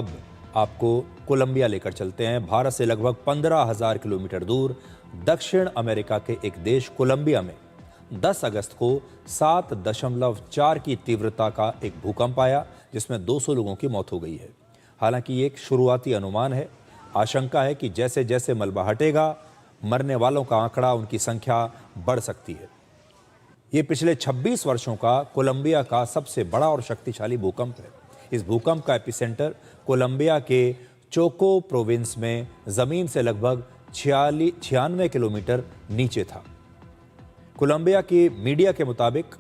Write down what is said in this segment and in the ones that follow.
अब आपको कोलंबिया लेकर चलते हैं। भारत से लगभग 15,000 किलोमीटर दूर दक्षिण अमेरिका के एक देश कोलंबिया में 10 अगस्त को 7.4 की तीव्रता का एक भूकंप आया, जिसमें 200 लोगों की मौत हो गई है। हालांकि ये एक शुरुआती अनुमान है। आशंका है कि जैसे जैसे मलबा हटेगा, मरने वालों का आंकड़ा, उनकी संख्या बढ़ सकती है। ये पिछले 26 वर्षों का कोलंबिया का सबसे बड़ा और शक्तिशाली भूकंप है। इस भूकंप का एपिसेंटर कोलंबिया के चोको प्रोविंस में जमीन से लगभग 96 किलोमीटर नीचे था। कोलंबिया की मीडिया के मुताबिक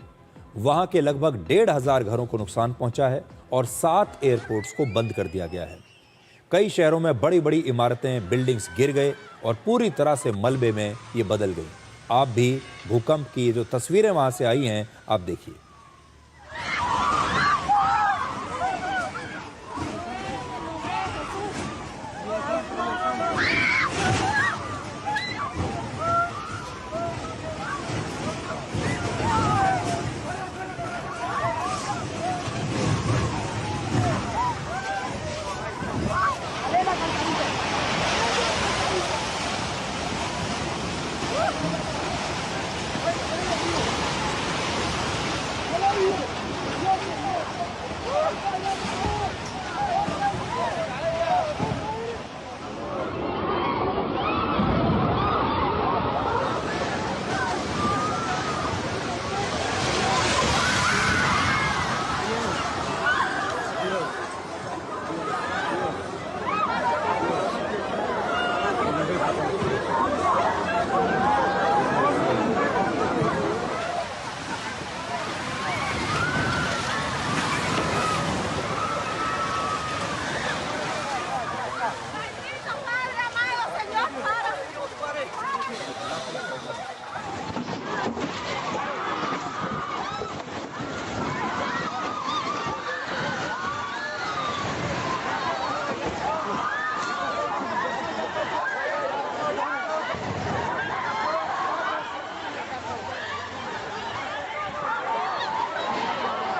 वहां के लगभग 1,500 घरों को नुकसान पहुंचा है और 7 एयरपोर्ट्स को बंद कर दिया गया है। कई शहरों में बड़ी बड़ी इमारतें, बिल्डिंग्स गिर गए और पूरी तरह से मलबे में ये बदल गई। आप भी भूकंप की जो तस्वीरें वहां से आई हैं, आप देखिए।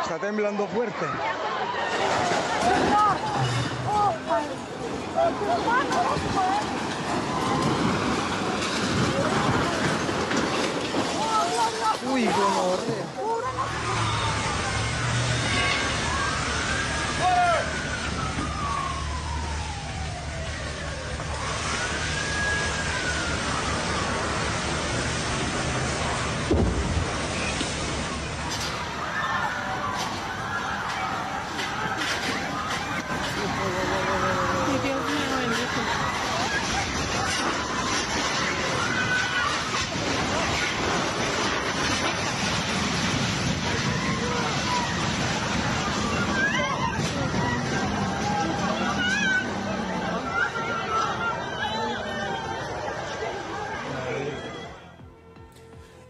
Está temblando fuerte. Uy, gonorrea.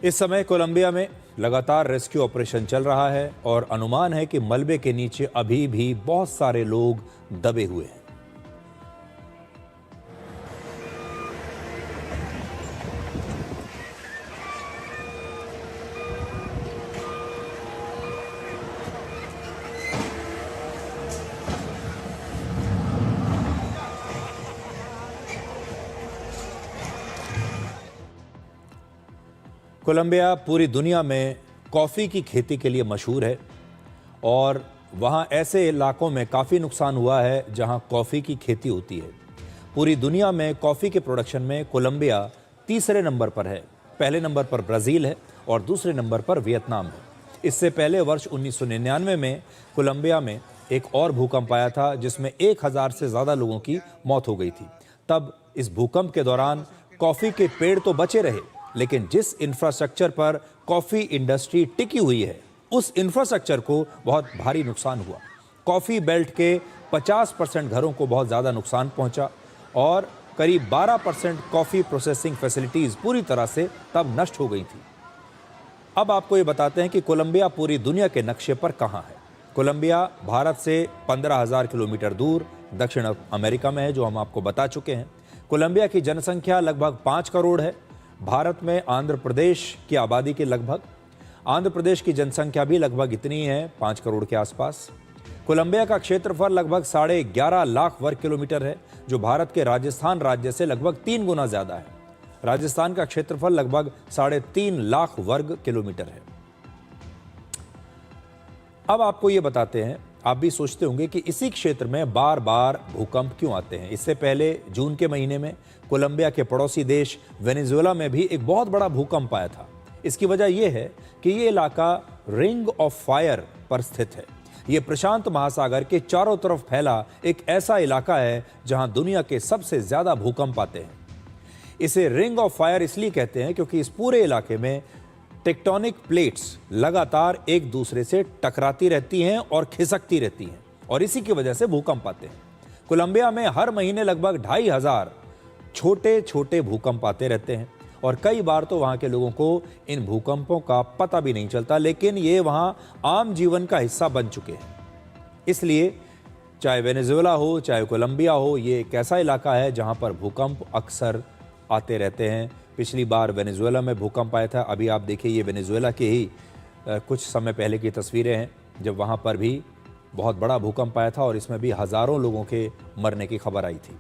इस समय कोलंबिया में लगातार रेस्क्यू ऑपरेशन चल रहा है और अनुमान है कि मलबे के नीचे अभी भी बहुत सारे लोग दबे हुए हैं। कोलंबिया पूरी दुनिया में कॉफ़ी की खेती के लिए मशहूर है और वहाँ ऐसे इलाकों में काफ़ी नुकसान हुआ है जहाँ कॉफ़ी की खेती होती है। पूरी दुनिया में कॉफ़ी के प्रोडक्शन में कोलंबिया तीसरे नंबर पर है। पहले नंबर पर ब्राज़ील है और दूसरे नंबर पर वियतनाम है। इससे पहले वर्ष 1999 में कोलंबिया में एक और भूकंप आया था, जिसमें 1,000 से ज़्यादा लोगों की मौत हो गई थी। तब इस भूकंप के दौरान कॉफ़ी के पेड़ तो बचे रहे, लेकिन जिस इंफ्रास्ट्रक्चर पर कॉफ़ी इंडस्ट्री टिकी हुई है, उस इंफ्रास्ट्रक्चर को बहुत भारी नुकसान हुआ। कॉफ़ी बेल्ट के 50% घरों को बहुत ज़्यादा नुकसान पहुंचा और करीब 12% कॉफ़ी प्रोसेसिंग फैसिलिटीज़ पूरी तरह से तब नष्ट हो गई थी। अब आपको ये बताते हैं कि कोलंबिया पूरी दुनिया के नक्शे पर कहाँ है। कोलंबिया भारत से 15,000 किलोमीटर दूर दक्षिण अमेरिका में है, जो हम आपको बता चुके हैं। कोलंबिया की जनसंख्या लगभग 5 करोड़ है। भारत में आंध्र प्रदेश की आबादी के लगभग, आंध्र प्रदेश की जनसंख्या भी लगभग इतनी है, 5 करोड़ के आसपास। कोलंबिया का क्षेत्रफल लगभग 11.5 लाख वर्ग किलोमीटर है, जो भारत के राजस्थान राज्य से लगभग 3 गुना ज्यादा है। राजस्थान का क्षेत्रफल लगभग 3.5 लाख वर्ग किलोमीटर है। अब आपको यह बताते हैं, आप भी सोचते होंगे कि इसी क्षेत्र में बार बार भूकंप क्यों आते हैं। इससे पहले जून के महीने में कोलंबिया के पड़ोसी देश वेनेजुएला में भी एक बहुत बड़ा भूकंप आया था। इसकी वजह यह है कि यह इलाका रिंग ऑफ फायर पर स्थित है। यह प्रशांत महासागर के चारों तरफ फैला एक ऐसा इलाका है जहां दुनिया के सबसे ज्यादा भूकंप आते हैं। इसे रिंग ऑफ फायर इसलिए कहते हैं क्योंकि इस पूरे इलाके में टेक्टोनिक प्लेट्स लगातार एक दूसरे से टकराती रहती हैं और खिसकती रहती हैं, और इसी की वजह से भूकंप आते हैं। कोलंबिया में हर महीने लगभग 2,500 छोटे छोटे भूकंप आते रहते हैं, और कई बार तो वहां के लोगों को इन भूकंपों का पता भी नहीं चलता, लेकिन ये वहां आम जीवन का हिस्सा बन चुके हैं। इसलिए चाहे वेनेजुएला हो चाहे कोलंबिया हो, ये एक ऐसा इलाका है जहां पर भूकंप अक्सर आते रहते हैं। पिछली बार वेनेजुएला में भूकंप आया था। अभी आप देखिए, ये वेनेजुएला के ही कुछ समय पहले की तस्वीरें हैं, जब वहां पर भी बहुत बड़ा भूकंप आया था और इसमें भी हज़ारों लोगों के मरने की खबर आई थी।